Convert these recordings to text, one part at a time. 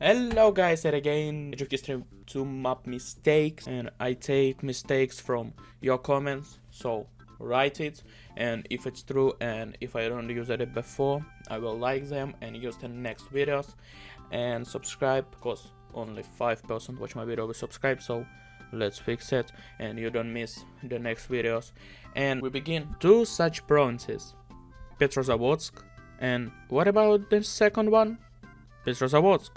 Hello guys, and again, stream to map mistakes, and I take mistakes from your comments, so write it, and if it's true and if I don't use it before, I will like them and use them in next videos, and subscribe, because only 5% watch my video with subscribe, so let's fix it, and you don't miss the next videos. And we begin. Two such provinces, Petrozavodsk, and what about the second one? Petrozavodsk.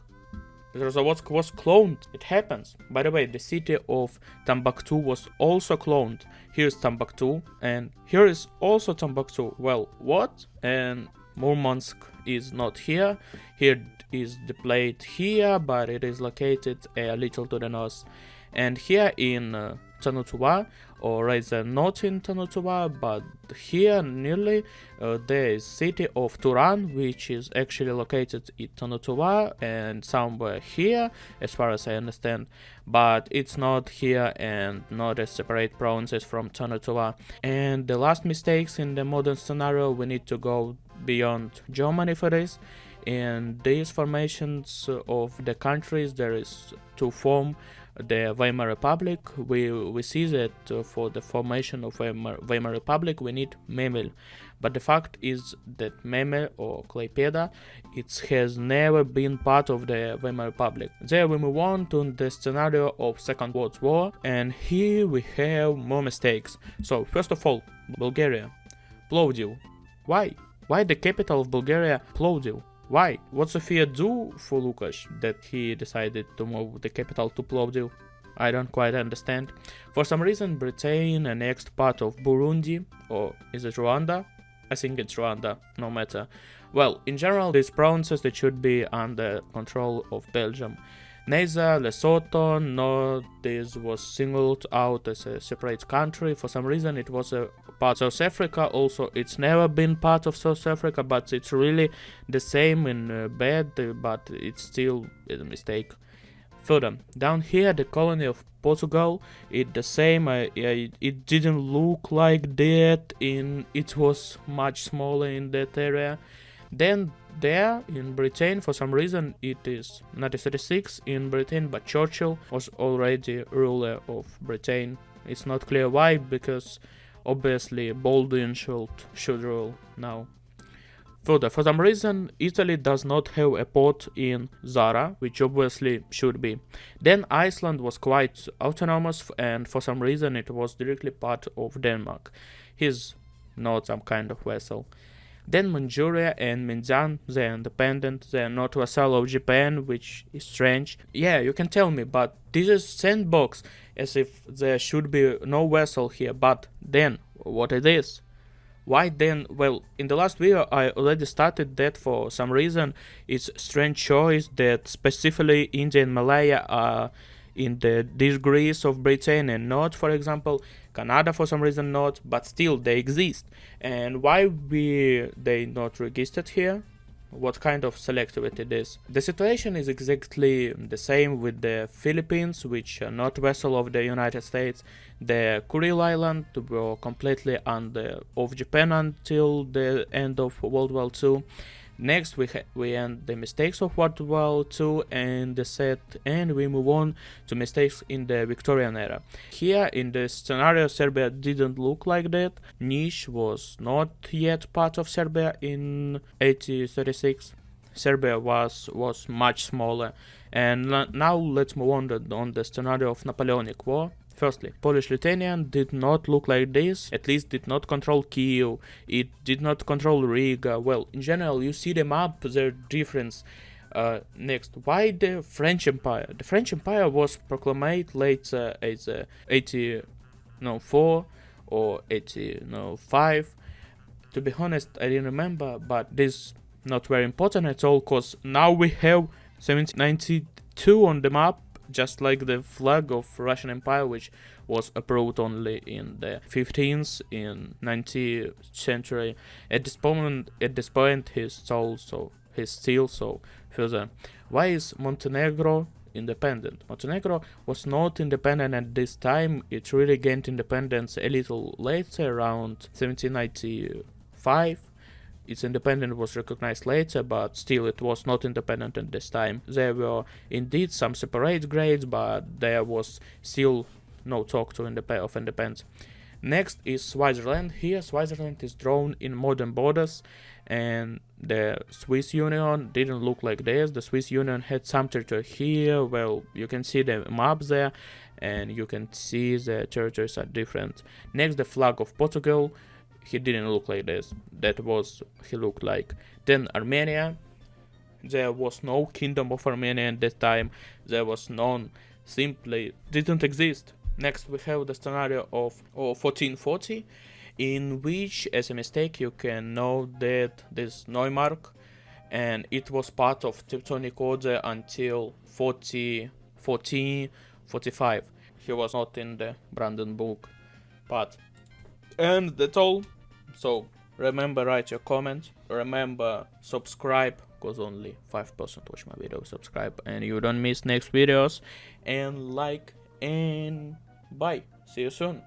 Petrozavodsk was cloned. It happens. By the way, the city of Timbuktu was also cloned. Here's Timbuktu, and here is also Timbuktu. Well, what? And Murmansk is not here. Here is the plate here, but it is located a little to the north. And here in Tanutuva, or rather not in Tanutuva, but here nearly, there is city of Turan, which is actually located in Tanutuva and somewhere here, as far as I understand, but it's not here and not a separate provinces from Tanutuva. And the last mistakes in the modern scenario, we need to go beyond Germany for this. In these formations of the countries, there is to form the Weimar Republic. We see that for the formation of Weimar Republic we need Memel, but the fact is that Memel or Klaipeda, it has never been part of the Weimar Republic. There we move on to the scenario of Second World War, and here we have more mistakes. So first of all, Bulgaria, Plovdiv. Why the capital of Bulgaria, Plovdiv? Why? What Sofia do for Lukash that he decided to move the capital to Plovdiv? I don't quite understand. For some reason, Britain annexed part of Burundi, or is it Rwanda? I think it's Rwanda, no matter. Well, in general, these provinces that should be under control of Belgium. Neither Lesotho nor this was singled out as a separate country. For some reason it was a part of South Africa. Also, it's never been part of South Africa, but it's really the same in bad, but it's still a mistake. Further, down here the colony of Portugal, it's the same. It didn't look like that. It was much smaller in that area. Then there in Britain, for some reason it is 1936 in Britain, but Churchill was already ruler of Britain. It's not clear why, because obviously Baldwin should rule now. Further, for some reason Italy does not have a port in Zara, which obviously should be. Then Iceland was quite autonomous, and for some reason it was directly part of Denmark. He's not some kind of vessel. Then Manchuria and Mindan, they're independent, they're not vassal of Japan, which is strange. Yeah, you can tell me, but this is sandbox, as if there should be no vessel here, but then, what it is? Why then? Well, in the last video I already started that for some reason. It's strange choice that specifically India and Malaya are in the degrees of Britain and not, for example, Canada for some reason not, but still they exist. And why they not registered here? What kind of selectivity it is? The situation is exactly the same with the Philippines, which are not vessel of the United States. The Kuril Island were completely under of Japan until the end of World War II. Next we end the mistakes of World War II and the set, and we move on to mistakes in the Victorian era. Here in the scenario Serbia didn't look like that. Niš was not yet part of Serbia in 1836. Serbia was much smaller. And now let's move on the scenario of Napoleonic War. Firstly, Polish-Lithuanian did not look like this, at least did not control Kiev, it did not control Riga. Well, in general, you see the map, their difference. Next, why the French Empire? The French Empire was proclaimed later as 1804 or 1805. To be honest, I didn't remember, but this is not very important at all, because now we have 1792 on the map, just like the flag of Russian Empire, which was approved only in the 15th, in 19th century. At this point, he's still so further. Why is Montenegro independent? Montenegro was not independent at this time. It really gained independence a little later, around 1795. its independence was recognized later, but still it was not independent at this time. There were indeed some separate grades, but there was still no talk of independence. Next is Switzerland. Here Switzerland is drawn in modern borders, and the Swiss Union didn't look like this. The Swiss Union had some territory here. Well, you can see the map there, and you can see the territories are different. Next, the flag of Portugal. He didn't look like this. He looked like. Then Armenia. There was no kingdom of Armenia at that time. There was none. Simply didn't exist. Next, we have the scenario of 1440, in which, as a mistake, you can know that this Neumark, and it was part of Teutonic Order until 1445. He was not in the Brandenburg part. And that's all. So remember, write your comment. Remember, subscribe, because only 5% watch my video. Subscribe and you don't miss next videos. And like, and bye. See you soon.